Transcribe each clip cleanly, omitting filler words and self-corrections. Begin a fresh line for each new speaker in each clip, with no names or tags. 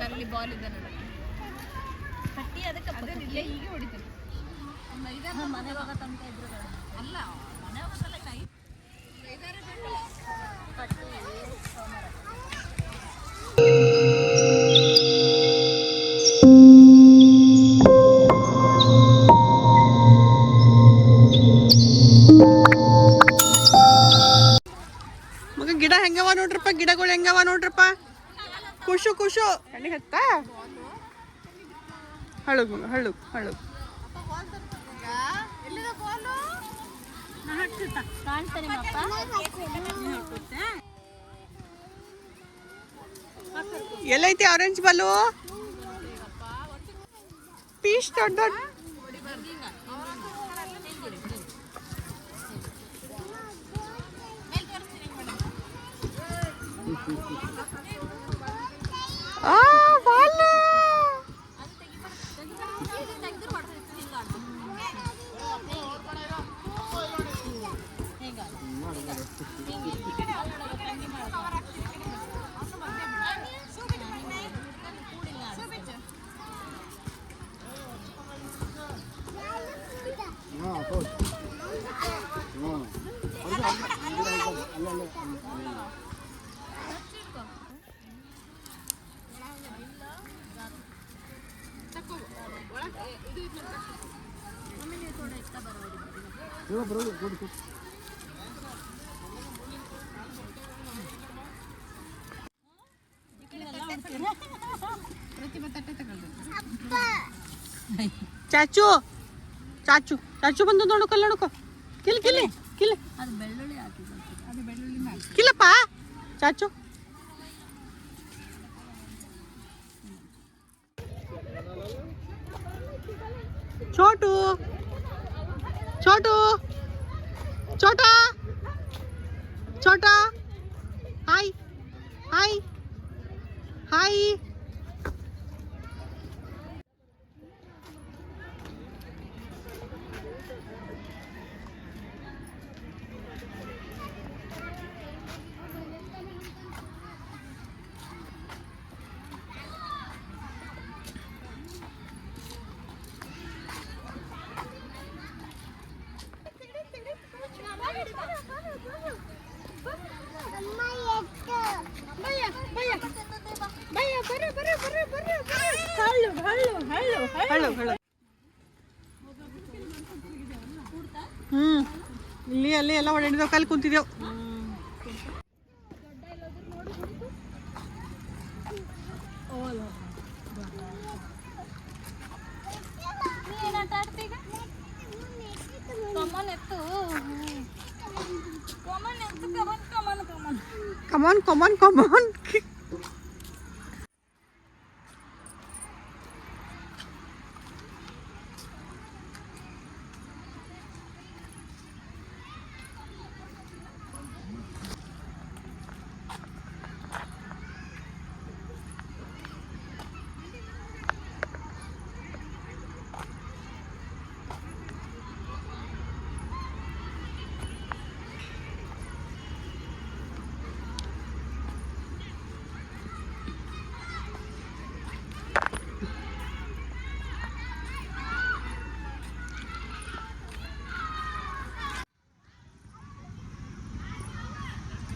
ಅಲ್ಲಿ ಬಾಲ್ ಇದೆ ಕಟ್ಟಿ ಅದಕ್ಕೆ ಹೀಗೆ ಹೊಡಿತೀನಿ ಮನೆ ಹೋಗ ತನಕ ಇದ್ರು ಅಲ್ಲ ಮನೆ ಹೋಗಲ್ಲ
ಮಗ ಗಿಡ ಹೆಂಗವ ನೋಡ್ರಪ್ಪ, ಗಿಡಗಳು ಹೆಂಗವ ನೋಡ್ರಪ್ಪ. ಖುಷು ಖುಷು ಕಣ್ಣಿಗೆ ಹತ್ತ ಹಳುಗ್ ಮಗ ಹಳುಗ್ ಹಳುಗ್. ಎಲ್ಲೈತಿ ಆರೆಂಜ್ ಬಾಲು? ಪೀಸ್ ದೊಡ್ಡ ದೊಡ್ಡ ಬಾಲು. ಚಾಚು ಚಾಚು ಚಾಚು ಬಂದು ನೋಡ್ಕೊ ನೋಡ್ಕೊ. ಕಿಲ್ ಕಿಲ್ಲಿ ಕಿಲ್. ಅದು ಬೆಳ್ಳುಳ್ಳಿ ಹಾಕಿದ್ದು, ಅದು ಬೆಳ್ಳುಳ್ಳಿ ಕಿಲ್ಲಪ್ಪ ಚಾಚು. छोटू छोटू छोटा छोटा हाय हाय हाय. ಇಲ್ಲಿ ಅಲ್ಲಿ ಎಲ್ಲ ಓಡಾಡಿದೆವು, ಕಲ್ಲಿ ಕುಂತಿದ್ದೆವು. ಕಮಾನ್ ಕಮಾನ್ ಕಮಾನ್.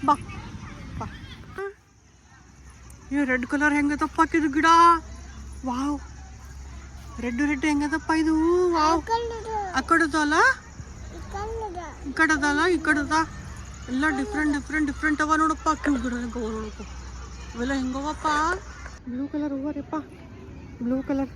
ಬಾ ಬಾ. ಈ ರೆಡ್ ಕಲರ್ ಹೆಂಗದಪ್ಪ ಇದು ಗಿಡ. ವಾವ್, ರೆಡ್ ರೆಡ್ ಹೆಂಗದಪ್ಪ ಇದು. ವಾವ್, ಆ ಕಡೆದಲ್ಲ ಈ ಕಡೆದಲ್ಲ ಈ ಕಡೆದ ಎಲ್ಲ ಡಿಫ್ರೆಂಟ್ ಡಿಫ್ರೆಂಟ್ ಡಿಫ್ರೆಂಟ್ ಅವ ನೋಡಪ್ಪ. ಕ್ಯೂ ಗಿಡ ಹೆಂಗವ ನೋಡಪ್ಪ, ಇವೆಲ್ಲ ಹೆಂಗವಪ್ಪ. ಬ್ಲೂ ಕಲರ್ ಹೂವ ರೀಪ್ಪ, ಬ್ಲೂ ಕಲರ್.